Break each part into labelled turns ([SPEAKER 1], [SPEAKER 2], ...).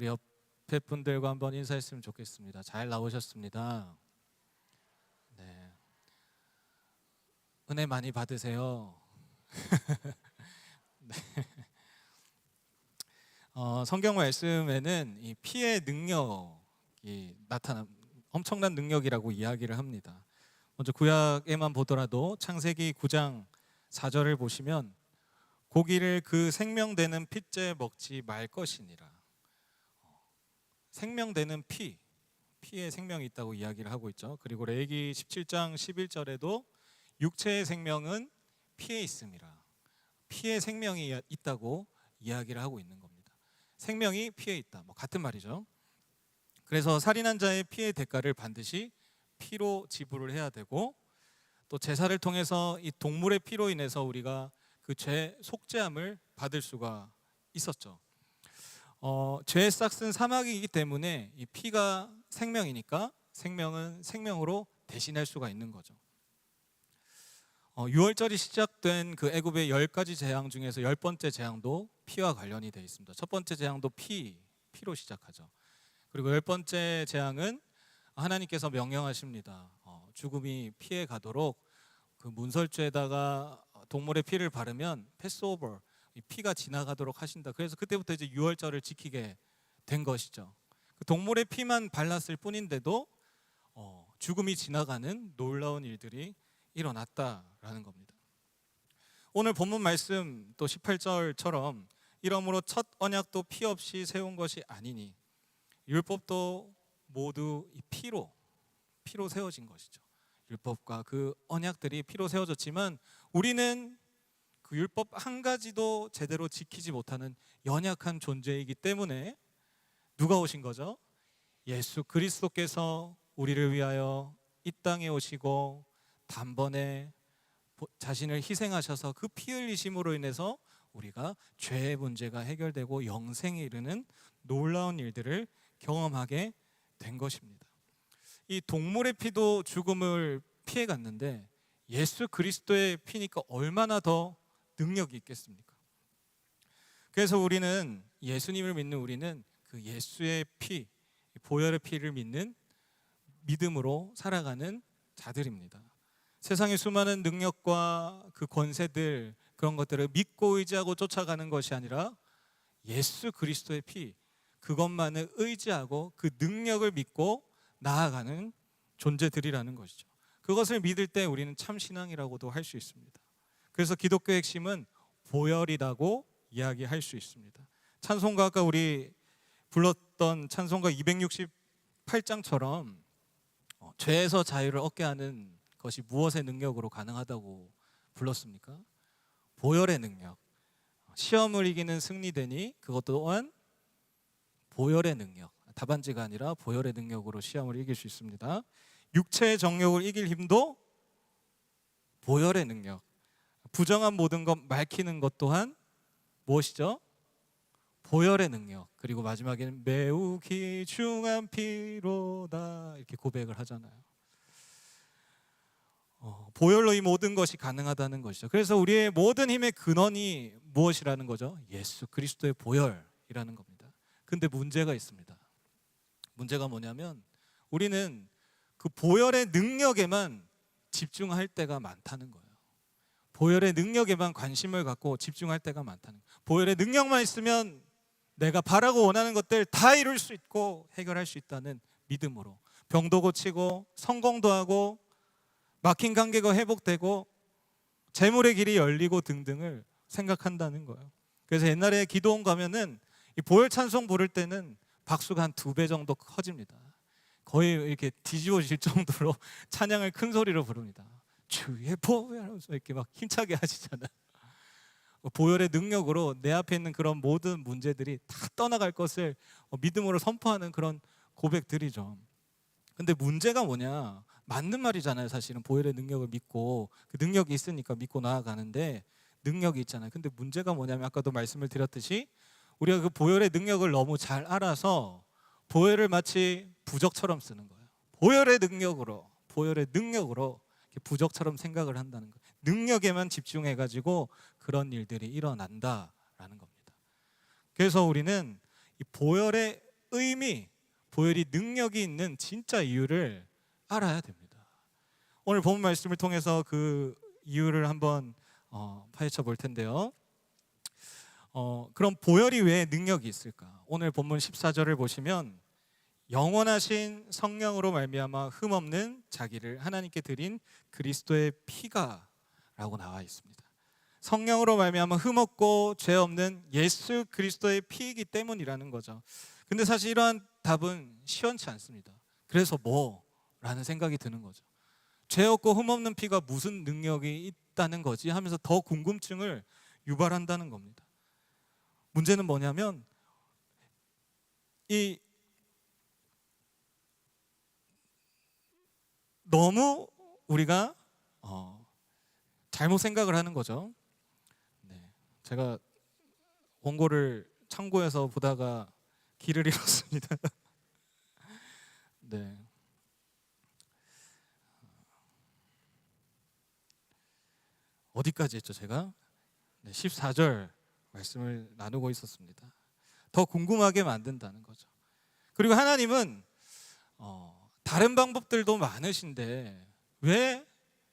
[SPEAKER 1] 우리 옆에 분들과 한번 인사했으면 좋겠습니다. 잘 나오셨습니다. 네. 은혜 많이 받으세요. 네. 성경 말씀에는 이 피의 능력이 나타나 엄청난 능력이라고 이야기를 합니다. 먼저 구약에만 보더라도 창세기 9장 4절을 보시면 고기를 그 생명되는 피째 먹지 말 것이니라. 생명되는 피에 생명이 있다고 이야기를 하고 있죠. 그리고 레위기 17장 11절에도 육체의 생명은 피에 있음이라. 피에 생명이 있다고 이야기를 하고 있는 겁니다. 생명이 피에 있다. 같은 말이죠. 그래서 살인한 자의 피의 대가를 반드시 피로 지불을 해야 되고, 또 제사를 통해서 이 동물의 피로 인해서 우리가 그 죄 속죄함을 받을 수가 있었죠. 죄의 싹은 사막이기 때문에 이 피가 생명이니까 생명은 생명으로 대신할 수가 있는 거죠. 6월절이 시작된 그 애굽의 10가지 재앙 중에서 10번째 재앙도 피와 관련이 되어 있습니다. 첫 번째 재앙도 피로 시작하죠. 그리고 10번째 재앙은 하나님께서 명령하십니다. 죽음이 피해 가도록 그 문설주에다가 동물의 피를 바르면 패스오버, 피가 지나가도록 하신다. 그래서 그때부터 이제 6월절을 지키게 된 것이죠. 그 동물의 피만 발랐을 뿐인데도 죽음이 지나가는 놀라운 일들이 일어났다라는 겁니다. 오늘 본문 말씀 또 18절처럼 이러므로 첫 언약도 피 없이 세운 것이 아니니 율법도 모두 이 피로 세워진 것이죠. 율법과 그 언약들이 피로 세워졌지만 우리는 그 율법 한 가지도 제대로 지키지 못하는 연약한 존재이기 때문에 누가 오신 거죠? 예수 그리스도께서 우리를 위하여 이 땅에 오시고 단번에 자신을 희생하셔서 그 피 흘리심으로 인해서 우리가 죄의 문제가 해결되고 영생에 이르는 놀라운 일들을 경험하게 된 것입니다. 이 동물의 피도 죽음을 피해 갔는데 예수 그리스도의 피니까 얼마나 더 능력이 있겠습니까? 그래서 우리는, 예수님을 믿는 우리는 그 예수의 피, 보혈의 피를 믿는 믿음으로 살아가는 자들입니다. 세상의 수많은 능력과 그 권세들, 그런 것들을 믿고 의지하고 쫓아가는 것이 아니라 예수 그리스도의 피, 그것만을 의지하고 그 능력을 믿고 나아가는 존재들이라는 것이죠. 그것을 믿을 때 우리는 참 신앙이라고도 할 수 있습니다. 그래서 기독교의 핵심은 보혈이라고 이야기할 수 있습니다. 찬송가, 아까 우리 불렀던 찬송가 268장처럼 죄에서 자유를 얻게 하는 것이 무엇의 능력으로 가능하다고 불렀습니까? 보혈의 능력. 시험을 이기는 승리되니 그것 또한 보혈의 능력, 답안지가 아니라 보혈의 능력으로 시험을 이길 수 있습니다. 육체의 정욕을 이길 힘도 보혈의 능력. 부정한 모든 것 밝히는 것 또한 무엇이죠? 보혈의 능력. 그리고 마지막에는 매우 귀중한 피로다, 이렇게 고백을 하잖아요. 보혈로 이 모든 것이 가능하다는 것이죠. 그래서 우리의 모든 힘의 근원이 무엇이라는 거죠? 예수 그리스도의 보혈이라는 겁니다. 근데 문제가 있습니다. 문제가 뭐냐면 우리는 그 보혈의 능력에만 집중할 때가 많다는 거예요. 보혈의 능력에만 관심을 갖고 집중할 때가 많다는 거예요. 보혈의 능력만 있으면 내가 바라고 원하는 것들 다 이룰 수 있고 해결할 수 있다는 믿음으로 병도 고치고 성공도 하고 막힌 관계가 회복되고 재물의 길이 열리고 등등을 생각한다는 거예요. 그래서 옛날에 기도원 가면은 이 보혈 찬송 부를 때는 박수가 한 2배 정도 커집니다. 거의 이렇게 뒤집어질 정도로 찬양을 큰 소리로 부릅니다. 주의 보혈 하면서 이렇게 막 힘차게 하시잖아요. 보혈의 능력으로 내 앞에 있는 그런 모든 문제들이 다 떠나갈 것을 믿음으로 선포하는 그런 고백들이죠. 근데 문제가 뭐냐? 맞는 말이잖아요. 사실은 보혈의 능력을 믿고 그 능력이 있으니까 믿고 나아가는데 능력이 있잖아요. 근데 문제가 뭐냐면 아까도 말씀을 드렸듯이 우리가 그 보혈의 능력을 너무 잘 알아서 보혈을 마치 부적처럼 쓰는 거예요. 보혈의 능력으로 이렇게 부적처럼 생각을 한다는 거예요. 능력에만 집중해가지고 그런 일들이 일어난다라는 겁니다. 그래서 우리는 이 보혈의 의미, 보혈이 능력이 있는 진짜 이유를 알아야 됩니다. 오늘 본 말씀을 통해서 그 이유를 한번 파헤쳐 볼 텐데요. 그럼 보혈이 왜 능력이 있을까? 오늘 본문 14절을 보시면 영원하신 성령으로 말미암아 흠없는 자기를 하나님께 드린 그리스도의 피가 라고 나와 있습니다. 성령으로 말미암아 흠없고 죄 없는 예수 그리스도의 피이기 때문이라는 거죠. 근데 사실 이러한 답은 시원치 않습니다. 그래서 라는 생각이 드는 거죠. 죄 없고 흠없는 피가 무슨 능력이 있다는 거지 하면서 더 궁금증을 유발한다는 겁니다. 문제는 뭐냐면 너무 우리가 잘못 생각을 하는 거죠. 네, 제가 원고를 참고해서 보다가 길을 잃었습니다. 네. 어디까지 했죠 제가? 네, 14절 말씀을 나누고 있었습니다. 더 궁금하게 만든다는 거죠. 그리고 하나님은 다른 방법들도 많으신데 왜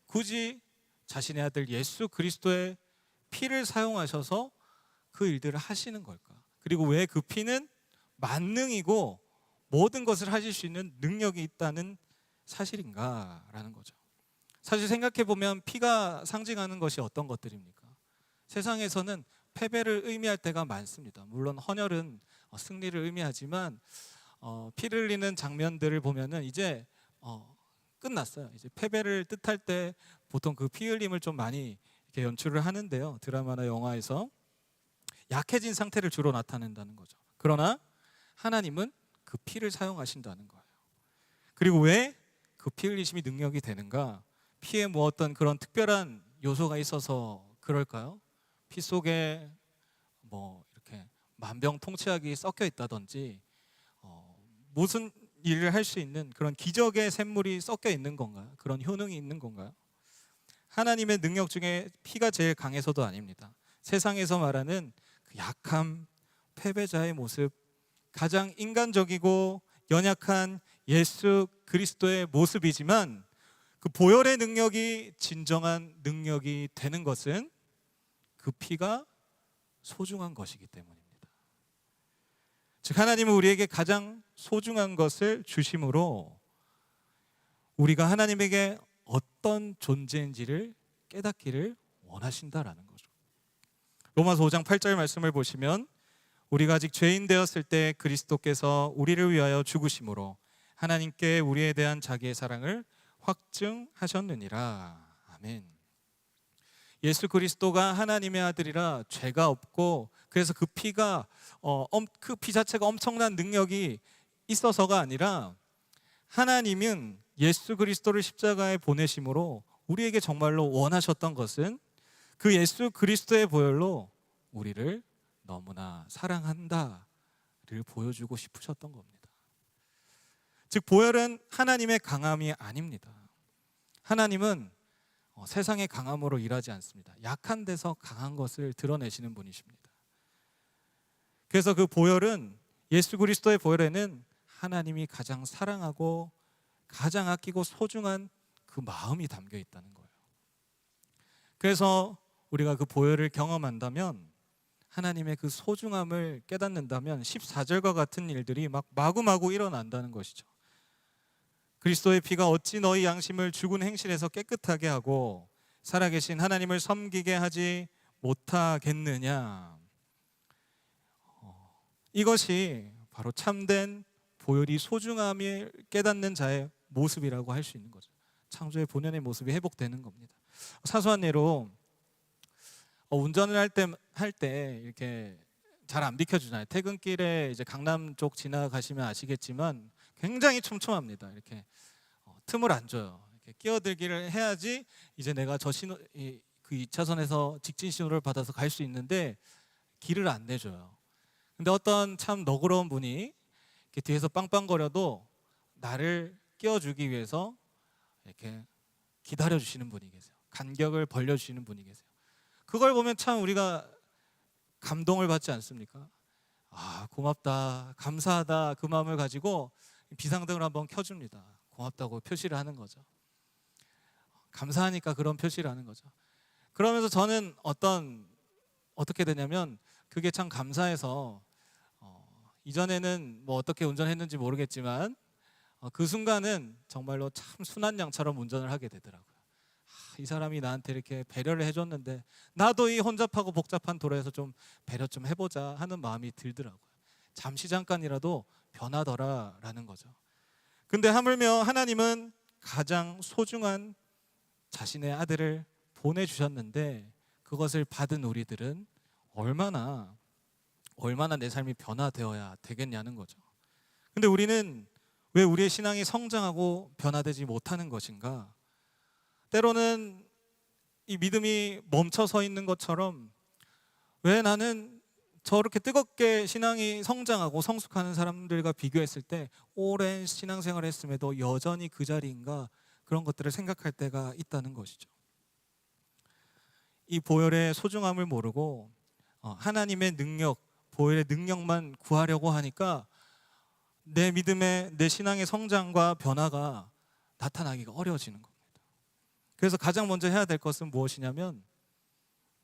[SPEAKER 1] 굳이 자신의 아들 예수 그리스도의 피를 사용하셔서 그 일들을 하시는 걸까? 그리고 왜 그 피는 만능이고 모든 것을 하실 수 있는 능력이 있다는 사실인가라는 거죠. 사실 생각해 보면 피가 상징하는 것이 어떤 것들입니까? 세상에서는 패배를 의미할 때가 많습니다. 물론 헌혈은 승리를 의미하지만 피를 흘리는 장면들을 보면은 이제 끝났어요. 이제 패배를 뜻할 때 보통 그 피 흘림을 좀 많이 이렇게 연출을 하는데요. 드라마나 영화에서 약해진 상태를 주로 나타낸다는 거죠. 그러나 하나님은 그 피를 사용하신다는 거예요. 그리고 왜 그 피 흘리심이 능력이 되는가? 피에 뭐 어떤 그런 특별한 요소가 있어서 그럴까요? 피 속에 뭐 이렇게 만병통치약이 섞여 있다든지 무슨 일을 할 수 있는 그런 기적의 샘물이 섞여 있는 건가요? 그런 효능이 있는 건가요? 하나님의 능력 중에 피가 제일 강해서도 아닙니다. 세상에서 말하는 그 약함, 패배자의 모습, 가장 인간적이고 연약한 예수 그리스도의 모습이지만 그 보혈의 능력이 진정한 능력이 되는 것은 그 피가 소중한 것이기 때문입니다. 즉 하나님은 우리에게 가장 소중한 것을 주심으로 우리가 하나님에게 어떤 존재인지를 깨닫기를 원하신다라는 거죠. 로마서 5장 8절 말씀을 보시면 우리가 아직 죄인 되었을 때 그리스도께서 우리를 위하여 죽으심으로 하나님께 우리에 대한 자기의 사랑을 확증하셨느니라. 아멘. 예수 그리스도가 하나님의 아들이라 죄가 없고 그래서 그 피가 그 피 자체가 엄청난 능력이 있어서가 아니라 하나님은 예수 그리스도를 십자가에 보내심으로 우리에게 정말로 원하셨던 것은 그 예수 그리스도의 보혈로 우리를 너무나 사랑한다를 보여주고 싶으셨던 겁니다. 즉 보혈은 하나님의 강함이 아닙니다. 하나님은 세상의 강함으로 일하지 않습니다. 약한 데서 강한 것을 드러내시는 분이십니다. 그래서 그 보혈은 예수 그리스도의 보혈에는 하나님이 가장 사랑하고 가장 아끼고 소중한 그 마음이 담겨 있다는 거예요. 그래서 우리가 그 보혈을 경험한다면 하나님의 그 소중함을 깨닫는다면 14절과 같은 일들이 막 마구마구 일어난다는 것이죠. 그리스도의 피가 어찌 너희 양심을 죽은 행실에서 깨끗하게 하고 살아계신 하나님을 섬기게 하지 못하겠느냐. 이것이 바로 참된 보혈이 소중함을 깨닫는 자의 모습이라고 할 수 있는 거죠. 창조의 본연의 모습이 회복되는 겁니다. 사소한 예로 운전을 할 때 이렇게 잘 안 비켜주잖아요. 퇴근길에 이제 강남 쪽 지나가시면 아시겠지만 굉장히 촘촘합니다. 이렇게 틈을 안 줘요. 이렇게 끼어들기를 해야지 이제 내가 저 그 2차선에서 직진 신호를 받아서 갈 수 있는데 길을 안 내줘요. 근데 어떤 참 너그러운 분이 이렇게 뒤에서 빵빵거려도 나를 끼워주기 위해서 이렇게 기다려주시는 분이 계세요. 간격을 벌려주시는 분이 계세요. 그걸 보면 참 우리가 감동을 받지 않습니까? 고맙다, 감사하다, 그 마음을 가지고 비상등을 한번 켜줍니다. 고맙다고 표시를 하는 거죠. 감사하니까 그런 표시를 하는 거죠. 그러면서 저는 어떻게 되냐면 그게 참 감사해서 이전에는 뭐 어떻게 운전했는지 모르겠지만 그 순간은 정말로 참 순한 양처럼 운전을 하게 되더라고요. 이 사람이 나한테 이렇게 배려를 해줬는데 나도 이 혼잡하고 복잡한 도로에서 좀 배려 좀 해보자 하는 마음이 들더라고요. 잠시 잠깐이라도 변하더라라는 거죠. 근데 하물며 하나님은 가장 소중한 자신의 아들을 보내주셨는데 그것을 받은 우리들은 얼마나 내 삶이 변화되어야 되겠냐는 거죠. 근데 우리는 왜 우리의 신앙이 성장하고 변화되지 못하는 것인가? 때로는 이 믿음이 멈춰 서 있는 것처럼 왜 나는 저렇게 뜨겁게 신앙이 성장하고 성숙하는 사람들과 비교했을 때 오랜 신앙생활을 했음에도 여전히 그 자리인가, 그런 것들을 생각할 때가 있다는 것이죠. 이 보혈의 소중함을 모르고 하나님의 능력, 보혈의 능력만 구하려고 하니까 내 믿음의, 내 신앙의 성장과 변화가 나타나기가 어려워지는 겁니다. 그래서 가장 먼저 해야 될 것은 무엇이냐면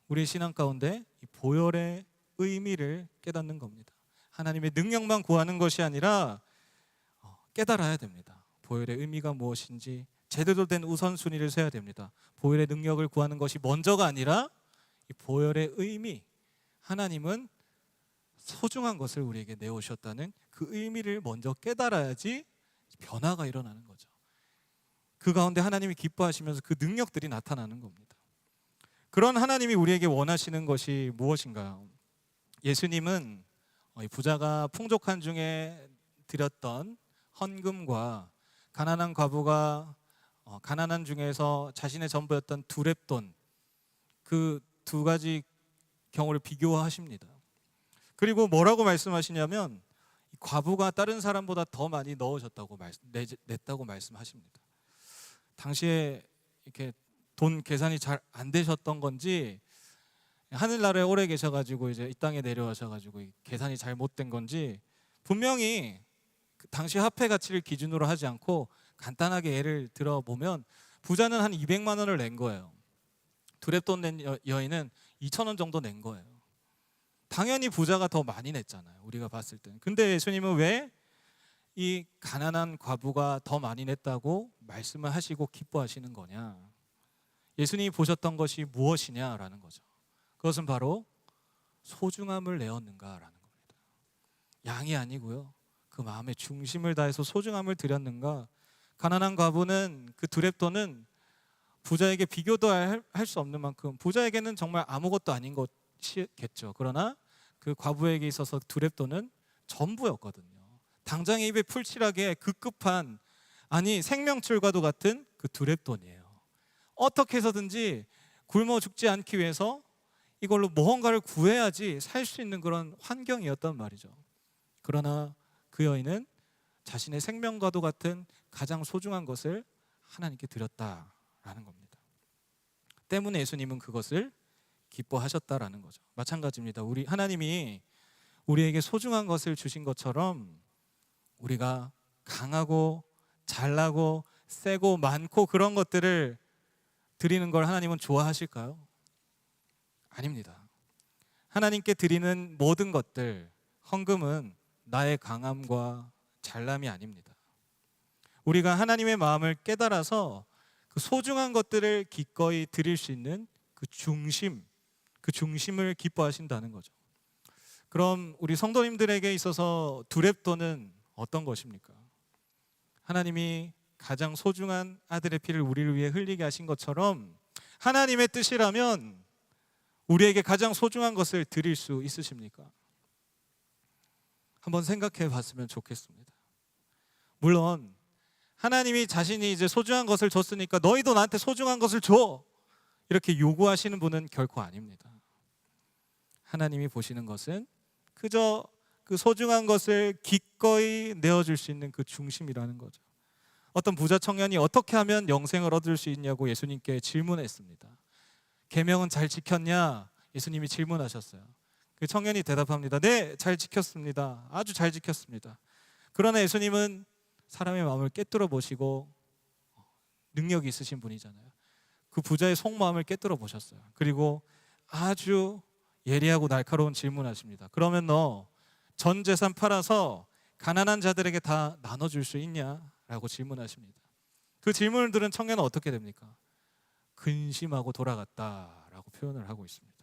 [SPEAKER 1] 우리 신앙 가운데 이 보혈의 의미를 깨닫는 겁니다. 하나님의 능력만 구하는 것이 아니라 깨달아야 됩니다. 보혈의 의미가 무엇인지 제대로 된 우선순위를 세워야 됩니다. 보혈의 능력을 구하는 것이 먼저가 아니라 이 보혈의 의미, 하나님은 소중한 것을 우리에게 내오셨다는 그 의미를 먼저 깨달아야지 변화가 일어나는 거죠. 그 가운데 하나님이 기뻐하시면서 그 능력들이 나타나는 겁니다. 그런 하나님이 우리에게 원하시는 것이 무엇인가요? 예수님은 부자가 풍족한 중에 드렸던 헌금과 가난한 과부가 가난한 중에서 자신의 전부였던 두렙돈, 그 두 가지 경우를 비교하십니다. 그리고 뭐라고 말씀하시냐면 과부가 다른 사람보다 더 많이 냈다고 말씀하십니다. 당시에 이렇게 돈 계산이 잘 안 되셨던 건지 하늘나라에 오래 계셔가지고 이제 이 땅에 내려와셔가지고 계산이 잘못된 건지 분명히 당시 화폐 가치를 기준으로 하지 않고 간단하게 예를 들어보면 부자는 한 200만 원을 낸 거예요. 두렙돈 낸 여인은 2,000원 정도 낸 거예요. 당연히 부자가 더 많이 냈잖아요, 우리가 봤을 때는. 근데 예수님은 왜 이 가난한 과부가 더 많이 냈다고 말씀을 하시고 기뻐하시는 거냐? 예수님이 보셨던 것이 무엇이냐라는 거죠. 그것은 바로 소중함을 내었는가라는 겁니다. 양이 아니고요, 그 마음의 중심을 다해서 소중함을 드렸는가. 가난한 과부는 그 두렙돈은 부자에게 비교도 할 수 없는 만큼 부자에게는 정말 아무것도 아닌 것이겠죠. 그러나 그 과부에게 있어서 두렙돈은 전부였거든요. 당장에 입에 풀칠하게 급급한, 아니 생명줄과도 같은 그 두렙돈이에요. 어떻게 해서든지 굶어 죽지 않기 위해서 이걸로 무언가를 구해야지 살 수 있는 그런 환경이었단 말이죠. 그러나 그 여인은 자신의 생명과도 같은 가장 소중한 것을 하나님께 드렸다라는 겁니다. 때문에 예수님은 그것을 기뻐하셨다라는 거죠. 마찬가지입니다. 하나님이 우리에게 소중한 것을 주신 것처럼 우리가 강하고 잘나고 세고 많고 그런 것들을 드리는 걸 하나님은 좋아하실까요? 아닙니다. 하나님께 드리는 모든 것들, 헌금은 나의 강함과 잘남이 아닙니다. 우리가 하나님의 마음을 깨달아서 그 소중한 것들을 기꺼이 드릴 수 있는 그 중심을 기뻐하신다는 거죠. 그럼 우리 성도님들에게 있어서 두렙돈은 어떤 것입니까? 하나님이 가장 소중한 아들의 피를 우리를 위해 흘리게 하신 것처럼 하나님의 뜻이라면 우리에게 가장 소중한 것을 드릴 수 있으십니까? 한번 생각해 봤으면 좋겠습니다. 물론 하나님이 자신이 이제 소중한 것을 줬으니까 너희도 나한테 소중한 것을 줘, 이렇게 요구하시는 분은 결코 아닙니다. 하나님이 보시는 것은 그저 그 소중한 것을 기꺼이 내어줄 수 있는 그 중심이라는 거죠. 어떤 부자 청년이 어떻게 하면 영생을 얻을 수 있냐고 예수님께 질문했습니다. 계명은 잘 지켰냐? 예수님이 질문하셨어요. 그 청년이 대답합니다. 네, 잘 지켰습니다. 아주 잘 지켰습니다. 그러나 예수님은 사람의 마음을 꿰뚫어 보시고 능력이 있으신 분이잖아요. 그 부자의 속마음을 꿰뚫어 보셨어요. 그리고 아주 예리하고 날카로운 질문하십니다. 그러면 너 전 재산 팔아서 가난한 자들에게 다 나눠줄 수 있냐? 라고 질문하십니다. 그 질문을 들은 청년은 어떻게 됩니까? 근심하고 돌아갔다라고 표현을 하고 있습니다.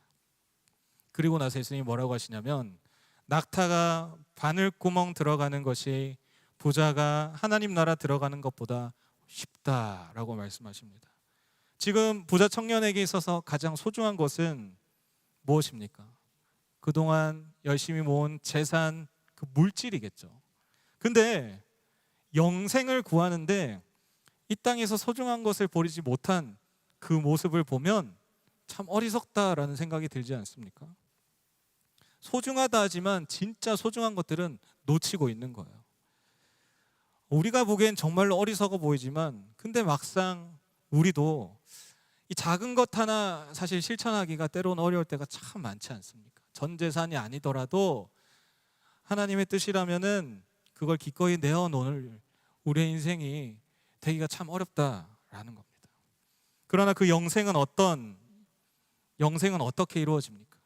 [SPEAKER 1] 그리고 나서 예수님이 뭐라고 하시냐면 낙타가 바늘구멍 들어가는 것이 부자가 하나님 나라 들어가는 것보다 쉽다라고 말씀하십니다. 지금 부자 청년에게 있어서 가장 소중한 것은 무엇입니까? 그동안 열심히 모은 재산, 그 물질이겠죠. 근데 영생을 구하는데 이 땅에서 소중한 것을 버리지 못한 그 모습을 보면 참 어리석다라는 생각이 들지 않습니까? 소중하다 하지만 진짜 소중한 것들은 놓치고 있는 거예요. 우리가 보기엔 정말로 어리석어 보이지만 근데 막상 우리도 이 작은 것 하나 사실 실천하기가 때로는 어려울 때가 참 많지 않습니까? 전 재산이 아니더라도 하나님의 뜻이라면은 그걸 기꺼이 내어놓을 우리의 인생이 되기가 참 어렵다라는 겁니다. 그러나 그 영생은 어떻게 이루어집니까?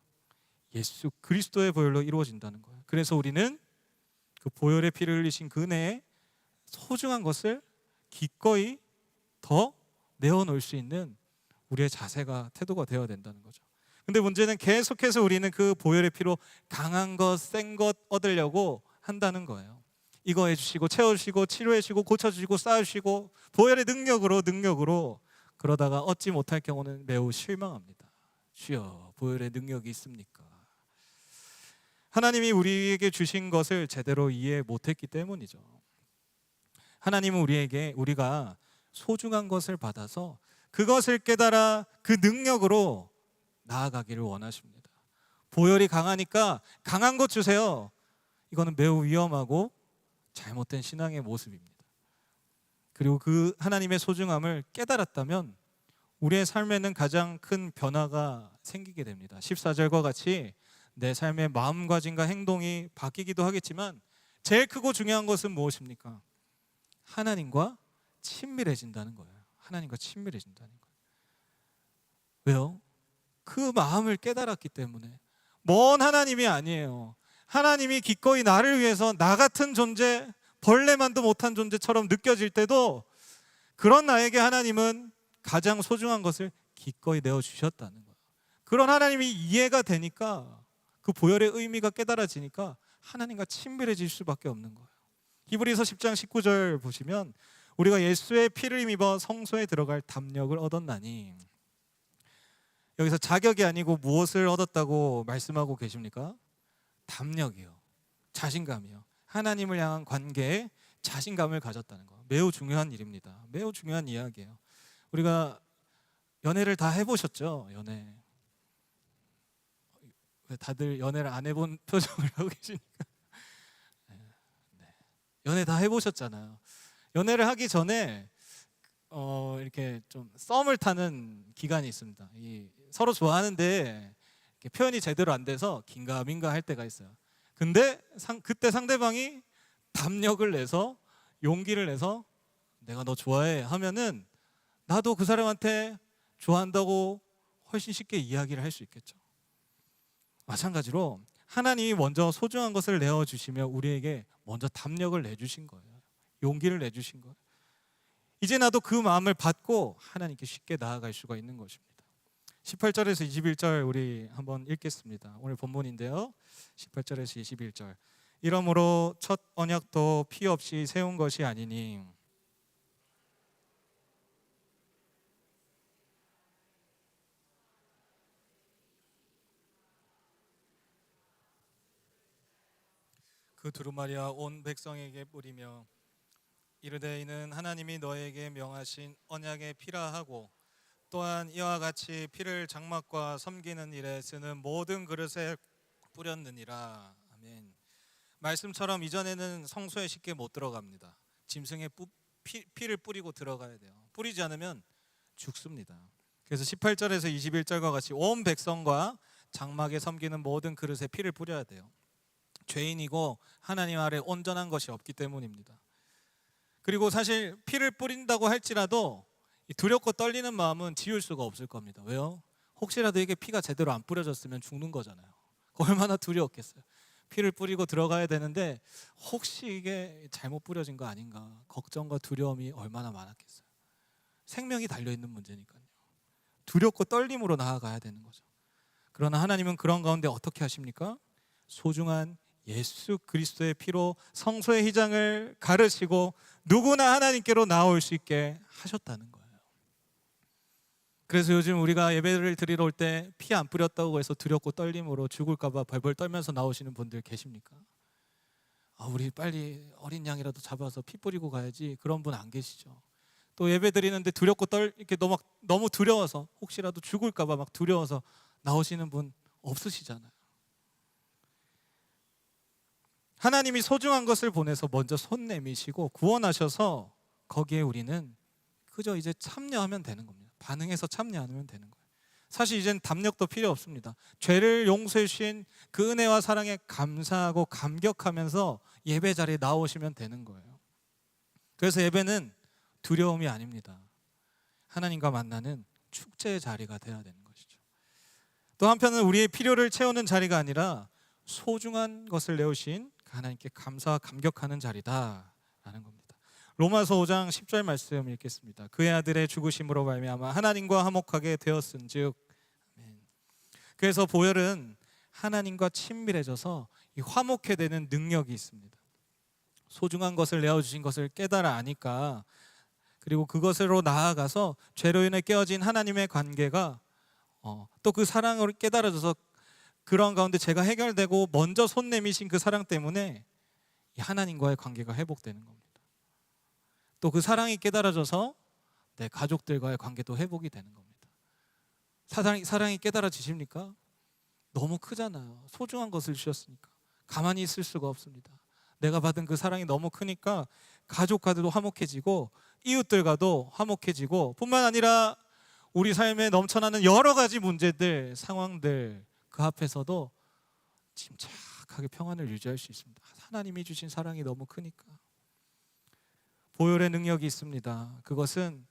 [SPEAKER 1] 예수 그리스도의 보혈로 이루어진다는 거예요. 그래서 우리는 그 보혈의 피를 흘리신 그네의 소중한 것을 기꺼이 더 내어놓을 수 있는 우리의 자세가 태도가 되어야 된다는 거죠. 근데 문제는 계속해서 우리는 그 보혈의 피로 강한 것, 센 것 얻으려고 한다는 거예요. 이거 해주시고 채워주시고 치료해주시고 고쳐주시고 쌓아주시고 보혈의 능력으로 그러다가 얻지 못할 경우는 매우 실망합니다. 주여 보혈의 능력이 있습니까? 하나님이 우리에게 주신 것을 제대로 이해 못했기 때문이죠. 하나님은 우리가 소중한 것을 받아서 그것을 깨달아 그 능력으로 나아가기를 원하십니다. 보혈이 강하니까 강한 것 주세요. 이거는 매우 위험하고 잘못된 신앙의 모습입니다. 그리고 그 하나님의 소중함을 깨달았다면 우리의 삶에는 가장 큰 변화가 생기게 됩니다. 14절과 같이 내 삶의 마음가짐과 행동이 바뀌기도 하겠지만 제일 크고 중요한 것은 무엇입니까? 하나님과 친밀해진다는 거예요. 하나님과 친밀해진다는 거예요. 왜요? 그 마음을 깨달았기 때문에. 먼 하나님이 아니에요. 하나님이 기꺼이 나를 위해서 나 같은 존재, 벌레만도 못한 존재처럼 느껴질 때도 그런 나에게 하나님은 가장 소중한 것을 기꺼이 내어주셨다는 거예요. 그런 하나님이 이해가 되니까 그 보혈의 의미가 깨달아지니까 하나님과 친밀해질 수밖에 없는 거예요. 히브리서 10장 19절 보시면 우리가 예수의 피를 힘입어 성소에 들어갈 담력을 얻었나니, 여기서 자격이 아니고 무엇을 얻었다고 말씀하고 계십니까? 담력이요. 자신감이요. 하나님을 향한 관계에 자신감을 가졌다는 거. 매우 중요한 일입니다. 매우 중요한 이야기예요. 우리가 연애를 다 해보셨죠? 연애. 왜 다들 연애를 안 해본 표정을 하고 계시니까. 네. 연애 다 해보셨잖아요. 연애를 하기 전에 이렇게 좀 썸을 타는 기간이 있습니다. 서로 좋아하는데 표현이 제대로 안 돼서 긴가민가 할 때가 있어요. 근데 그때 상대방이 담력을 내서 용기를 내서 내가 너 좋아해 하면은 나도 그 사람한테 좋아한다고 훨씬 쉽게 이야기를 할 수 있겠죠. 마찬가지로 하나님이 먼저 소중한 것을 내어주시며 우리에게 먼저 담력을 내주신 거예요. 용기를 내주신 거예요. 이제 나도 그 마음을 받고 하나님께 쉽게 나아갈 수가 있는 것입니다. 18절에서 21절 우리 한번 읽겠습니다. 오늘 본문인데요. 18절에서 21절. 이러므로 첫 언약도 피 없이 세운 것이 아니니 그 두루마리와 온 백성에게 뿌리며 이르되 이는 하나님이 너에게 명하신 언약의 피라 하고 또한 이와 같이 피를 장막과 섬기는 일에 쓰는 모든 그릇에 뿌렸느니라. 아멘. 말씀처럼 이전에는 성소에 쉽게 못 들어갑니다. 짐승의 피를 뿌리고 들어가야 돼요. 뿌리지 않으면 죽습니다. 그래서 18절에서 21절과 같이 온 백성과 장막에 섬기는 모든 그릇에 피를 뿌려야 돼요. 죄인이고 하나님 아래 온전한 것이 없기 때문입니다. 그리고 사실 피를 뿌린다고 할지라도 이 두렵고 떨리는 마음은 지울 수가 없을 겁니다. 왜요? 혹시라도 이게 피가 제대로 안 뿌려졌으면 죽는 거잖아요. 얼마나 두려웠겠어요. 피를 뿌리고 들어가야 되는데 혹시 이게 잘못 뿌려진 거 아닌가 걱정과 두려움이 얼마나 많았겠어요. 생명이 달려있는 문제니까요. 두렵고 떨림으로 나아가야 되는 거죠. 그러나 하나님은 그런 가운데 어떻게 하십니까? 소중한 예수 그리스도의 피로 성소의 휘장을 가르시고 누구나 하나님께로 나올 수 있게 하셨다는 거예요. 그래서 요즘 우리가 예배를 드리러 올 때 피 안 뿌렸다고 해서 두렵고 떨림으로 죽을까 봐 벌벌 떨면서 나오시는 분들 계십니까? 우리 빨리 어린 양이라도 잡아서 피 뿌리고 가야지, 그런 분 안 계시죠? 또 예배 드리는데 두렵고 이렇게 너무 두려워서 혹시라도 죽을까 봐 막 두려워서 나오시는 분 없으시잖아요. 하나님이 소중한 것을 보내서 먼저 손 내미시고 구원하셔서 거기에 우리는 그저 이제 참여하면 되는 겁니다. 반응해서 참여하면 되는 거예요. 사실 이젠 담력도 필요 없습니다. 죄를 용서해 주신 그 은혜와 사랑에 감사하고 감격하면서 예배 자리에 나오시면 되는 거예요. 그래서 예배는 두려움이 아닙니다. 하나님과 만나는 축제의 자리가 되어야 되는 것이죠. 또 한편은 우리의 필요를 채우는 자리가 아니라 소중한 것을 내오신 하나님께 감사와 감격하는 자리다라는 겁니다. 로마서 5장 10절 말씀 읽겠습니다. 그의 아들의 죽으심으로 말미암아 하나님과 화목하게 되었은즉. 그래서 보혈은 하나님과 친밀해져서 이 화목해 되는 능력이 있습니다. 소중한 것을 내어주신 것을 깨달아 아니까, 그리고 그것으로 나아가서 죄로 인해 깨어진 하나님의 관계가 또 그 사랑을 깨달아져서 그런 가운데 죄가 해결되고 먼저 손 내미신 그 사랑 때문에 이 하나님과의 관계가 회복되는 겁니다. 또 그 사랑이 깨달아져서 내 가족들과의 관계도 회복이 되는 겁니다. 사랑이 깨달아지십니까? 너무 크잖아요. 소중한 것을 주셨으니까 가만히 있을 수가 없습니다. 내가 받은 그 사랑이 너무 크니까 가족과도 화목해지고 이웃들과도 화목해지고, 뿐만 아니라 우리 삶에 넘쳐나는 여러 가지 문제들, 상황들 그 앞에서도 침착하게 평안을 유지할 수 있습니다. 하나님이 주신 사랑이 너무 크니까. 보혈의 능력이 있습니다. 그것은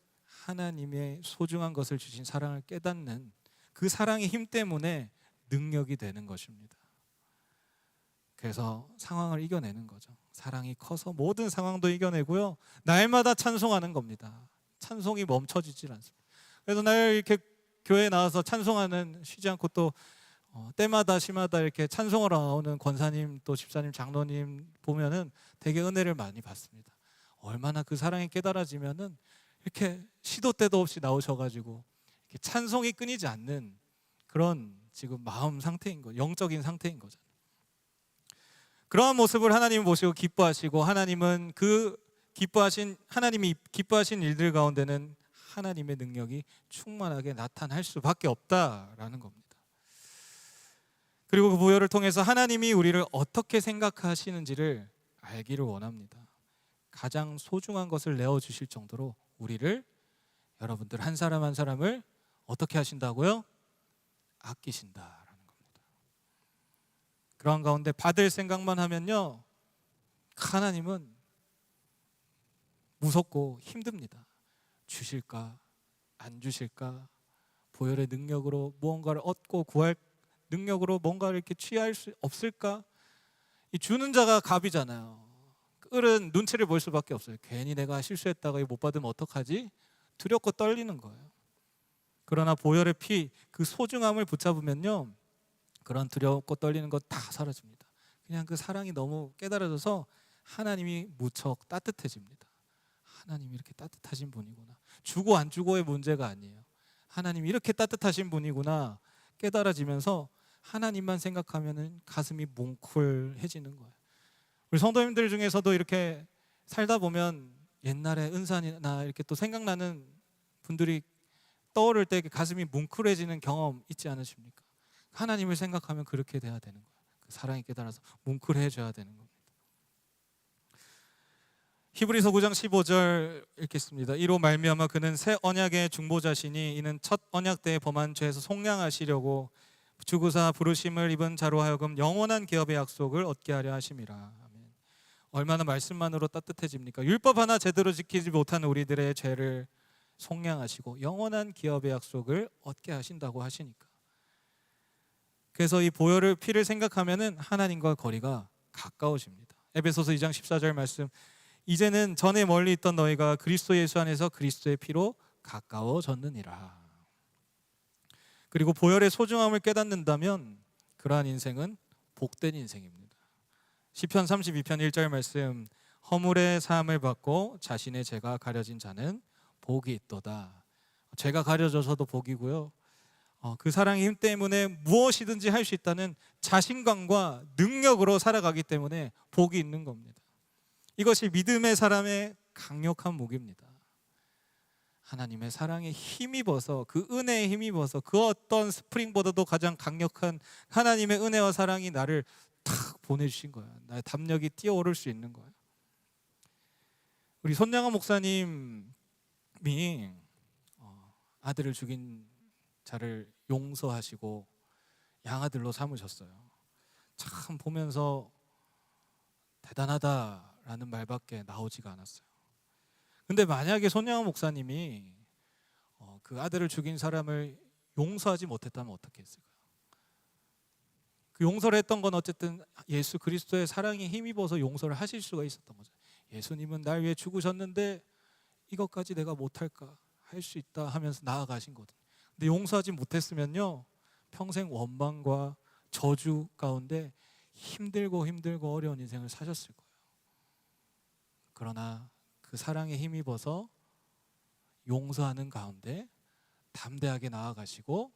[SPEAKER 1] 하나님의 소중한 것을 주신 사랑을 깨닫는 그 사랑의 힘 때문에 능력이 되는 것입니다. 그래서 상황을 이겨내는 거죠. 사랑이 커서 모든 상황도 이겨내고요, 날마다 찬송하는 겁니다. 찬송이 멈춰지질 않습니다. 그래서 날 이렇게 교회에 나와서 찬송하는, 쉬지 않고 또 때마다 시마다 이렇게 찬송하러 나오는 권사님, 또 집사님, 장로님 보면은 되게 은혜를 많이 받습니다. 얼마나 그 사랑이 깨달아지면은 이렇게 시도 때도 없이 나오셔가지고 이렇게 찬송이 끊이지 않는 그런 지금 마음 상태인 거, 영적인 상태인 거죠. 그러한 모습을 하나님 보시고 기뻐하시고, 하나님은 하나님이 기뻐하신 일들 가운데는 하나님의 능력이 충만하게 나타날 수밖에 없다라는 겁니다. 그리고 그 보혈을 통해서 하나님이 우리를 어떻게 생각하시는지를 알기를 원합니다. 가장 소중한 것을 내어주실 정도로 우리를, 여러분들 한 사람 한 사람을 어떻게 하신다고요? 아끼신다라는 겁니다. 그런 가운데 받을 생각만 하면요, 하나님은 무섭고 힘듭니다. 주실까 안 주실까, 보혈의 능력으로 무언가를 얻고 구할 능력으로 뭔가를 이렇게 취할 수 없을까? 이 주는 자가 갑이잖아요. 을은 눈치를 볼 수밖에 없어요. 괜히 내가 실수했다가 못 받으면 어떡하지? 두렵고 떨리는 거예요. 그러나 보혈의 피, 그 소중함을 붙잡으면요, 그런 두렵고 떨리는 것 다 사라집니다. 그냥 그 사랑이 너무 깨달아져서 하나님이 무척 따뜻해집니다. 하나님이 이렇게 따뜻하신 분이구나. 주고 안 주고의 문제가 아니에요. 하나님이 이렇게 따뜻하신 분이구나 깨달아지면서 하나님만 생각하면은 가슴이 뭉클해지는 거예요. 우리 성도님들 중에서도 이렇게 살다 보면 옛날에 은산이나 이렇게 또 생각나는 분들이 떠오를 때 가슴이 뭉클해지는 경험 있지 않으십니까? 하나님을 생각하면 그렇게 돼야 되는 거예요. 그 사랑이 깨달아서 뭉클해져야 되는 겁니다. 히브리서 9장 15절 읽겠습니다. 이로 말미암아 그는 새 언약의 중보자시니 이는 첫 언약 때에 범한 죄에서 속량하시려고 주구사 부르심을 입은 자로 하여금 영원한 기업의 약속을 얻게 하려 하심이라. 아멘. 얼마나 말씀만으로 따뜻해집니까? 율법 하나 제대로 지키지 못하는 우리들의 죄를 속량하시고 영원한 기업의 약속을 얻게 하신다고 하시니까. 그래서 이 보혈의 피를 생각하면은 하나님과 거리가 가까워집니다. 에베소서 2장 14절 말씀, 이제는 전에 멀리 있던 너희가 그리스도 예수 안에서 그리스도의 피로 가까워졌느니라. 그리고 보혈의 소중함을 깨닫는다면 그러한 인생은 복된 인생입니다. 시편 32편 1절 말씀, 허물의 사함을 받고 자신의 죄가 가려진 자는 복이 있도다. 죄가 가려져서도 복이고요, 그 사랑의 힘 때문에 무엇이든지 할 수 있다는 자신감과 능력으로 살아가기 때문에 복이 있는 겁니다. 이것이 믿음의 사람의 강력한 무기입니다. 하나님의 사랑에 힘입어서, 그 은혜에 힘입어서, 그 어떤 스프링보다도 가장 강력한 하나님의 은혜와 사랑이 나를 탁 보내주신 거야. 나의 담력이 뛰어오를 수 있는 거야. 우리 손양아 목사님이 아들을 죽인 자를 용서하시고 양아들로 삼으셨어요. 참 보면서 대단하다라는 말밖에 나오지가 않았어요. 근데 만약에 손양아 목사님이 그 아들을 죽인 사람을 용서하지 못했다면 어떻게 했을까요? 그 용서를 했던 건 어쨌든 예수 그리스도의 사랑에 힘입어서 용서를 하실 수가 있었던 거죠. 예수님은 날 위해 죽으셨는데 이것까지 내가 못할까? 할 수 있다 하면서 나아가신 거거든요. 근데 용서하지 못했으면요, 평생 원망과 저주 가운데 힘들고 어려운 인생을 사셨을 거예요. 그러나 그 사랑에 힘입어서 용서하는 가운데 담대하게 나아가시고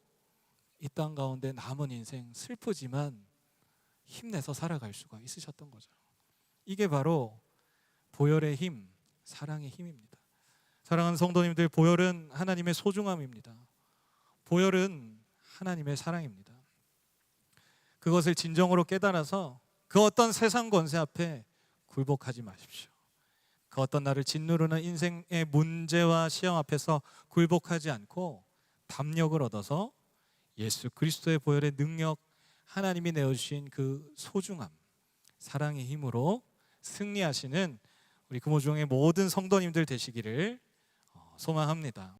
[SPEAKER 1] 이 땅 가운데 남은 인생 슬프지만 힘내서 살아갈 수가 있으셨던 거죠. 이게 바로 보혈의 힘, 사랑의 힘입니다. 사랑하는 성도님들, 보혈은 하나님의 소중함입니다. 보혈은 하나님의 사랑입니다. 그것을 진정으로 깨달아서 그 어떤 세상 권세 앞에 굴복하지 마십시오. 그 어떤 나를 짓누르는 인생의 문제와 시험 앞에서 굴복하지 않고 담력을 얻어서 예수 그리스도의 보혈의 능력, 하나님이 내어주신 그 소중함, 사랑의 힘으로 승리하시는 우리 금호중의 모든 성도님들 되시기를 소망합니다.